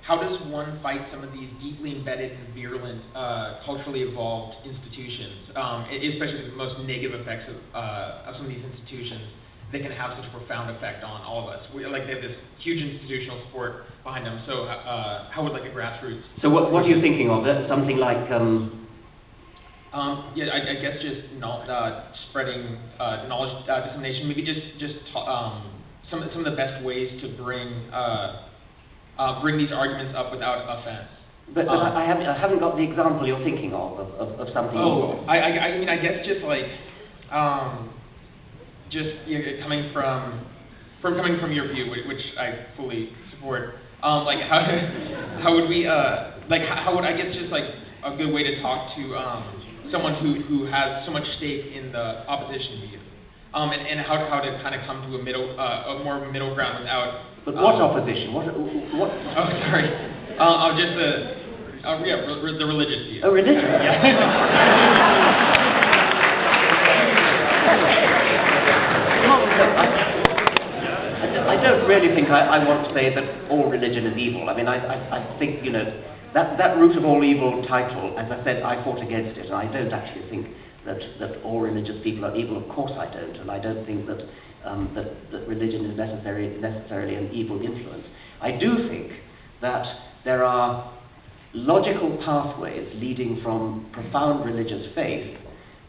how does one fight some of these deeply embedded and virulent, culturally evolved institutions, especially the most negative effects of some of these institutions that can have such a profound effect on all of us? They have this huge institutional support behind them, so how would like a grassroots... So what are you thinking of? Something like... yeah, I guess just spreading knowledge dissemination, maybe just some of the best ways to bring these arguments up without offense. But I haven't got the example you're thinking of something. Oh, I mean, I guess just like coming from your view, which I fully support. Like how would we how would, I guess, just like a good way to talk to someone who has so much stake in the opposition view, and how to kind of come to a more of a middle ground without. But what opposition? What? Oh, sorry. Just the religious view. Oh, religious. Yeah. I don't really think I want to say that all religion is evil. I mean, I think, you know, that root of all evil title, as I said, I fought against it, and I don't actually think that all religious people are evil. Of course I don't, and I don't think that religion is necessarily an evil influence. I do think that there are logical pathways leading from profound religious faith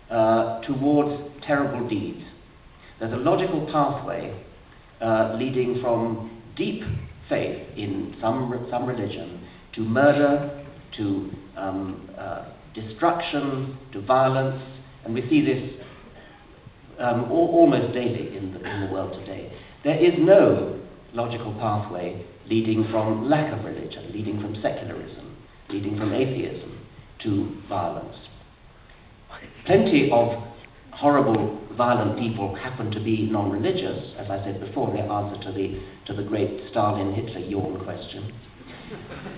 towards terrible deeds. There's a logical pathway leading from deep faith in some religion to murder, to destruction, to violence, and we see this almost daily in the world today. There is no logical pathway leading from lack of religion, leading from secularism, leading from atheism to violence. Plenty of horrible, violent people happen to be non-religious, as I said before, the answer to the great Stalin-Hitler yawn question.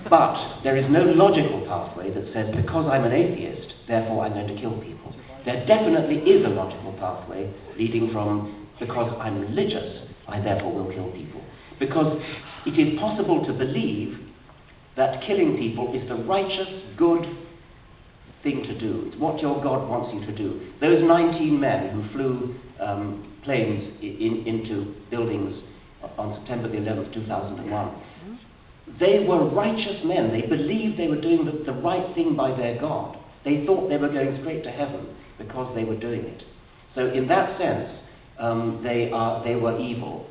But there is no logical pathway that says, because I'm an atheist, therefore I'm going to kill people. There definitely is a logical pathway leading from, because I'm religious, I therefore will kill people. Because it is possible to believe that killing people is the righteous, good thing to do. It's what your God wants you to do. Those 19 men who flew planes into buildings on September the 11th, 2001, they were righteous men. They believed they were doing the right thing by their God. They thought they were going straight to heaven because they were doing it. So in that sense, they were evil.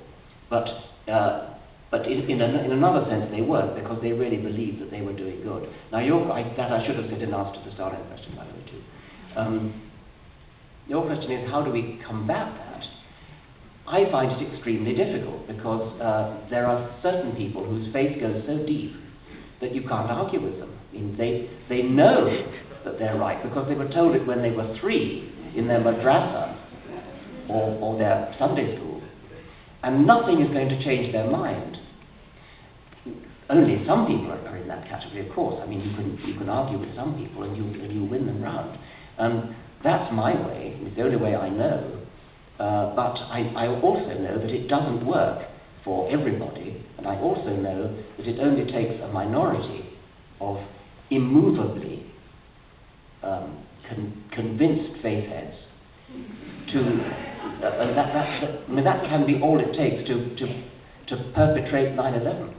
But in another sense, they weren't, because they really believed that they were doing good. Now, that I should have said in answer to the Stalin question, by the way, too. Your question is, how do we combat that? I find it extremely difficult, because there are certain people whose faith goes so deep that you can't argue with them. I mean, they know that they're right, because they were told it when they were 3 in their madrasa or their Sunday school, and nothing is going to change their mind. Only some people are in that category, of course. I mean, you can argue with some people and you win them round. And that's my way. It's the only way I know. But I also know that it doesn't work for everybody, and I also know that it only takes a minority of immovably convinced faithheads to, and that can be all it takes to perpetrate 9/11.